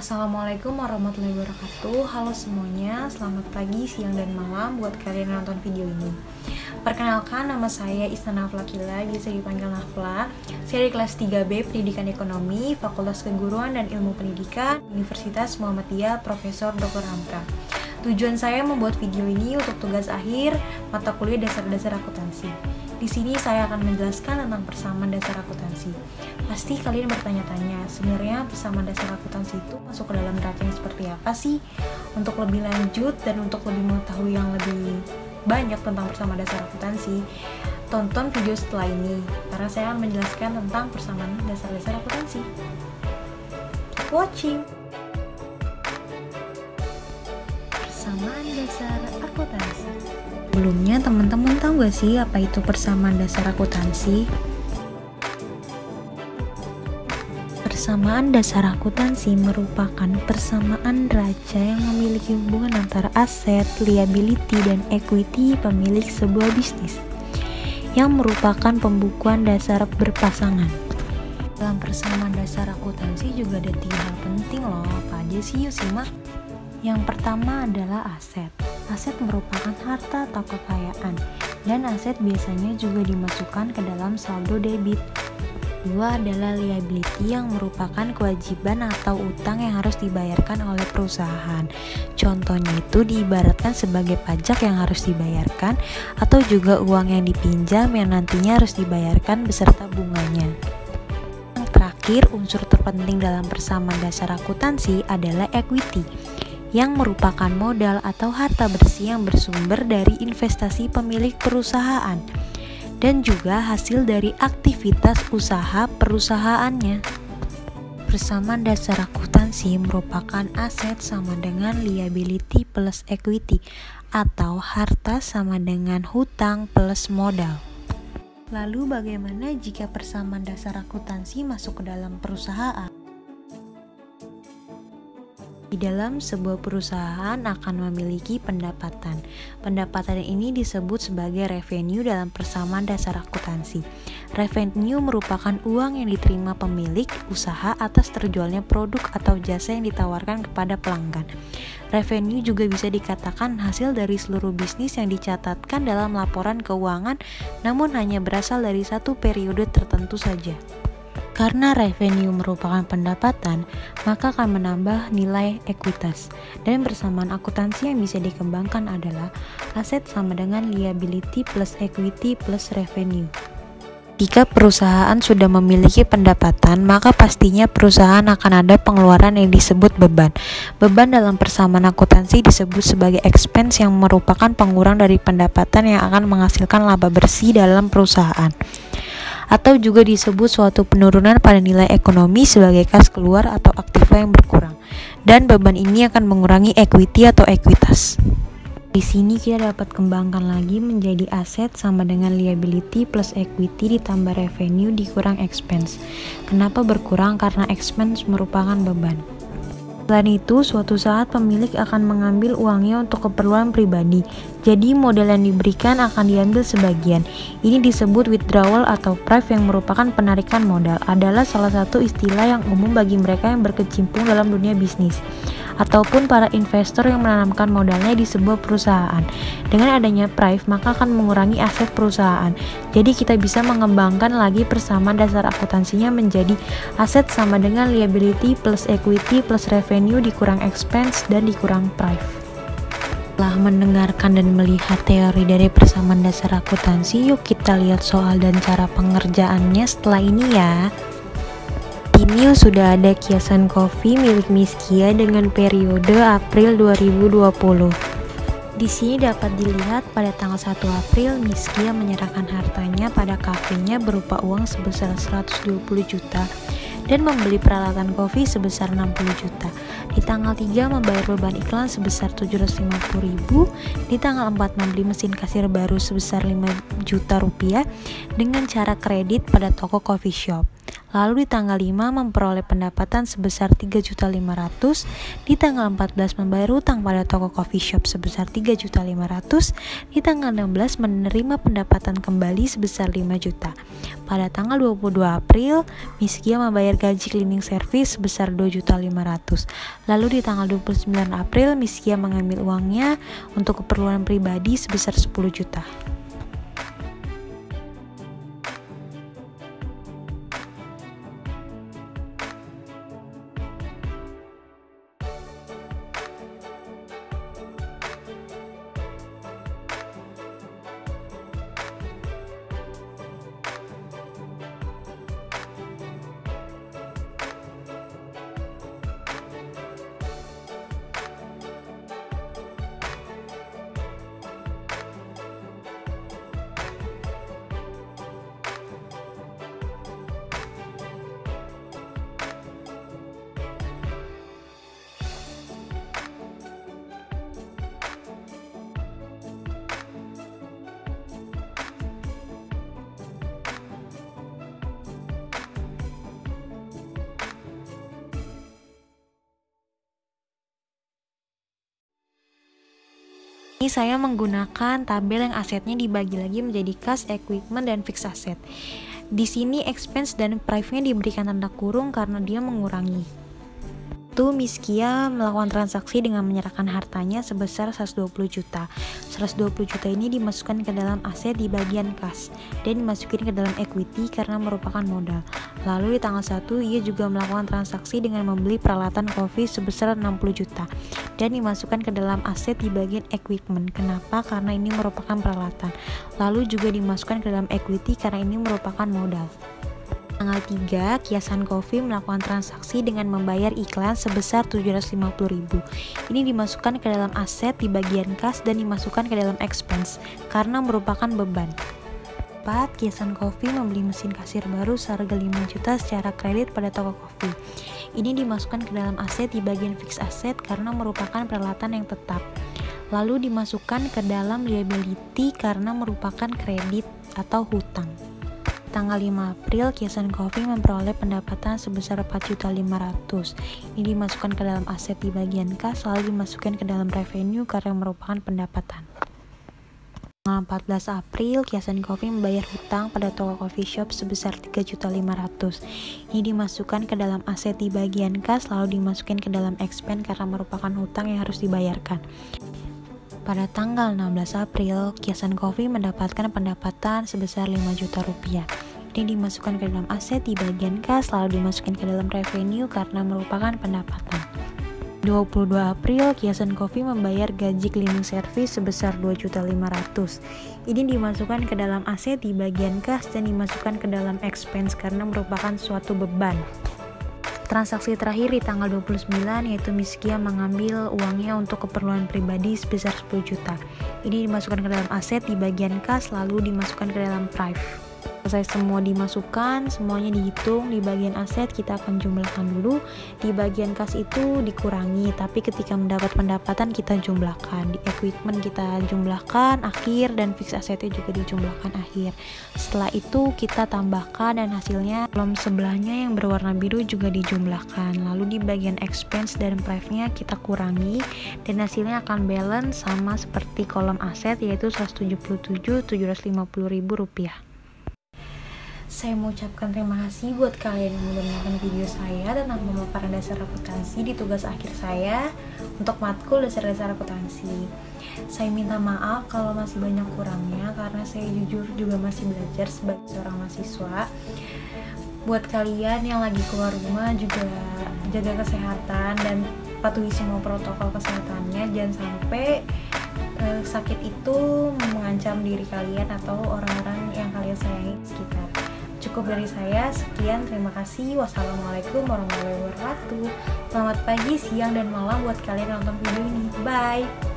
Assalamualaikum warahmatullahi wabarakatuh. Halo semuanya, selamat pagi, siang, dan malam buat kalian yang nonton video ini. Perkenalkan, nama saya Isna Nafla, biasa dipanggil Nafla. Saya dari kelas 3B Pendidikan Ekonomi, Fakultas Keguruan dan Ilmu Pendidikan, Universitas Muhammadiyah, Profesor Dr. Hamka. Tujuan saya membuat video ini untuk tugas akhir mata kuliah dasar-dasar akuntansi. Di sini saya akan menjelaskan tentang persamaan dasar akuntansi. Pasti kalian bertanya-tanya, sebenarnya persamaan dasar akuntansi itu masuk ke dalam neraca yang seperti apa sih? Untuk lebih lanjut dan untuk lebih mengetahui yang lebih banyak tentang persamaan dasar akuntansi, tonton video setelah ini, karena saya akan menjelaskan tentang persamaan dasar-dasar akuntansi. Keep watching! Persamaan dasar akuntansi. Sebelumnya, teman-teman tahu gak sih apa itu persamaan dasar akuntansi? Persamaan dasar akuntansi merupakan persamaan neraca yang memiliki hubungan antara aset, liability, dan equity pemilik sebuah bisnis, yang merupakan pembukuan dasar berpasangan. Dalam persamaan dasar akuntansi juga ada 3 hal penting loh. Apa aja sih? Yuk simak. Yang pertama adalah aset. Aset merupakan harta atau kekayaan, dan aset biasanya juga dimasukkan ke dalam saldo debit. Dua adalah liability, yang merupakan kewajiban atau utang yang harus dibayarkan oleh perusahaan. Contohnya itu diibaratkan sebagai pajak yang harus dibayarkan, atau juga uang yang dipinjam yang nantinya harus dibayarkan beserta bunganya. Yang terakhir, unsur terpenting dalam persamaan dasar akuntansi adalah equity, yang merupakan modal atau harta bersih yang bersumber dari investasi pemilik perusahaan dan juga hasil dari aktivitas usaha perusahaannya. Persamaan dasar akuntansi merupakan aset sama dengan liability plus equity, atau harta sama dengan hutang plus modal. Lalu bagaimana jika persamaan dasar akuntansi masuk ke dalam perusahaan? Di dalam sebuah perusahaan akan memiliki pendapatan. Pendapatan ini disebut sebagai revenue dalam persamaan dasar akuntansi. Revenue merupakan uang yang diterima pemilik usaha atas terjualnya produk atau jasa yang ditawarkan kepada pelanggan. Revenue juga bisa dikatakan hasil dari seluruh bisnis yang dicatatkan dalam laporan keuangan, namun hanya berasal dari satu periode tertentu saja. Karena revenue merupakan pendapatan, maka akan menambah nilai ekuitas. Dan persamaan akuntansi yang bisa dikembangkan adalah aset sama dengan liability plus equity plus revenue. Jika perusahaan sudah memiliki pendapatan, maka pastinya perusahaan akan ada pengeluaran yang disebut beban. Beban dalam persamaan akuntansi disebut sebagai expense, yang merupakan pengurang dari pendapatan yang akan menghasilkan laba bersih dalam perusahaan, atau juga disebut suatu penurunan pada nilai ekonomi sebagai kas keluar atau aktiva yang berkurang. Dan beban ini akan mengurangi equity atau ekuitas. Di sini kita dapat kembangkan lagi menjadi aset sama dengan liability plus equity ditambah revenue dikurang expense. Kenapa berkurang? Karena expense merupakan beban. Selain itu, suatu saat pemilik akan mengambil uangnya untuk keperluan pribadi. Jadi modal yang diberikan akan diambil sebagian. Ini disebut withdrawal atau PREV, yang merupakan penarikan modal. Adalah salah satu istilah yang umum bagi mereka yang berkecimpung dalam dunia bisnis, ataupun para investor yang menanamkan modalnya di sebuah perusahaan. Dengan adanya PREV, maka akan mengurangi aset perusahaan. Jadi kita bisa mengembangkan lagi persamaan dasar akuntansinya menjadi aset sama dengan liability plus equity plus revenue dikurang expense dan dikurang PREV. Setelah mendengarkan dan melihat teori dari persamaan dasar akuntansi, yuk kita lihat soal dan cara pengerjaannya setelah ini ya. Ini sudah ada kiasan kopi milik Miss Kia dengan periode April 2020. Di sini dapat dilihat pada tanggal 1 April Miss Kia menyerahkan hartanya pada kafenya berupa uang sebesar 120 juta dan membeli peralatan kopi sebesar 60 juta. Di tanggal 3 membayar beban iklan sebesar 750.000. Di tanggal 4 membeli mesin kasir baru sebesar 5 juta rupiah dengan cara kredit pada toko coffee shop. Lalu di tanggal 5 memperoleh pendapatan sebesar 3.500.000, di tanggal 14 membayar hutang pada toko coffee shop sebesar 3.500.000, di tanggal 16 menerima pendapatan kembali sebesar 5 juta. Pada tanggal 22 April, Miss Kia membayar gaji cleaning service sebesar 2.500.000. Lalu di tanggal 29 April, Miss Kia mengambil uangnya untuk keperluan pribadi sebesar 10 juta. Ini saya menggunakan tabel yang asetnya dibagi lagi menjadi kas, equipment, dan fixed asset. Di sini expense dan price-nya diberikan tanda kurung karena dia mengurangi. Miss Kia melakukan transaksi dengan menyerahkan hartanya sebesar 120 juta. 120 juta ini dimasukkan ke dalam aset di bagian kas dan dimasukin ke dalam equity karena merupakan modal. Lalu di tanggal 1 ia juga melakukan transaksi dengan membeli peralatan kopi sebesar 60 juta dan dimasukkan ke dalam aset di bagian equipment. Kenapa? Karena ini merupakan peralatan. Lalu juga dimasukkan ke dalam equity karena ini merupakan modal. Tanggal 3, Kiasan Coffee melakukan transaksi dengan membayar iklan sebesar 750.000. Ini dimasukkan ke dalam aset di bagian kas dan dimasukkan ke dalam expense karena merupakan beban. 4, Kiasan Coffee membeli mesin kasir baru seharga 5 juta secara kredit pada toko kopi. Ini dimasukkan ke dalam aset di bagian fixed asset karena merupakan peralatan yang tetap. Lalu dimasukkan ke dalam liability karena merupakan kredit atau hutang. Tanggal 5 April, Kiasan Coffee memperoleh pendapatan sebesar 4.500.000. Ini dimasukkan ke dalam aset di bagian kas, lalu dimasukkan ke dalam revenue karena merupakan pendapatan. Tanggal 14 April, Kiasan Coffee membayar hutang pada toko coffee shop sebesar 3.500.000. Ini dimasukkan ke dalam aset di bagian kas, lalu dimasukkan ke dalam expense karena merupakan hutang yang harus dibayarkan. Pada tanggal 16 April, Kiasan Coffee mendapatkan pendapatan sebesar 5 juta rupiah. Ini dimasukkan ke dalam aset di bagian kas, lalu dimasukkan ke dalam revenue karena merupakan pendapatan. 22 April, Kiasan Coffee membayar gaji cleaning service sebesar 2.500.000. Ini dimasukkan ke dalam aset di bagian kas dan dimasukkan ke dalam expense karena merupakan suatu beban. Transaksi terakhir di tanggal 29 yaitu Miss Kia mengambil uangnya untuk keperluan pribadi sebesar 10 juta. Ini dimasukkan ke dalam aset di bagian kas lalu dimasukkan ke dalam prive. Selesai semua dimasukkan, semuanya dihitung. Di bagian aset kita akan jumlahkan dulu, di bagian kas itu dikurangi, tapi ketika mendapat pendapatan kita jumlahkan. Di equipment kita jumlahkan akhir dan fixed assetnya juga dijumlahkan akhir. Setelah itu kita tambahkan dan hasilnya kolom sebelahnya yang berwarna biru juga dijumlahkan. Lalu di bagian expense dan price-nya kita kurangi dan hasilnya akan balance sama seperti kolom aset yaitu 177.750.000 rupiah. Saya mau ucapkan terima kasih buat kalian yang sudah menonton video saya tentang pemaparan dasar akuntansi di tugas akhir saya untuk matkul dasar-dasar akuntansi. Saya minta maaf kalau masih banyak kurangnya karena saya jujur juga masih belajar sebagai seorang mahasiswa. Buat kalian yang lagi keluar rumah juga jaga kesehatan dan patuhi semua protokol kesehatannya. Jangan sampai sakit itu mengancam diri kalian atau orang-orang yang kalian sayangi di sekitar. Cukup dari saya, sekian, terima kasih. Wassalamualaikum warahmatullahi wabarakatuh. Selamat pagi, siang, dan malam buat kalian yang nonton video ini. Bye!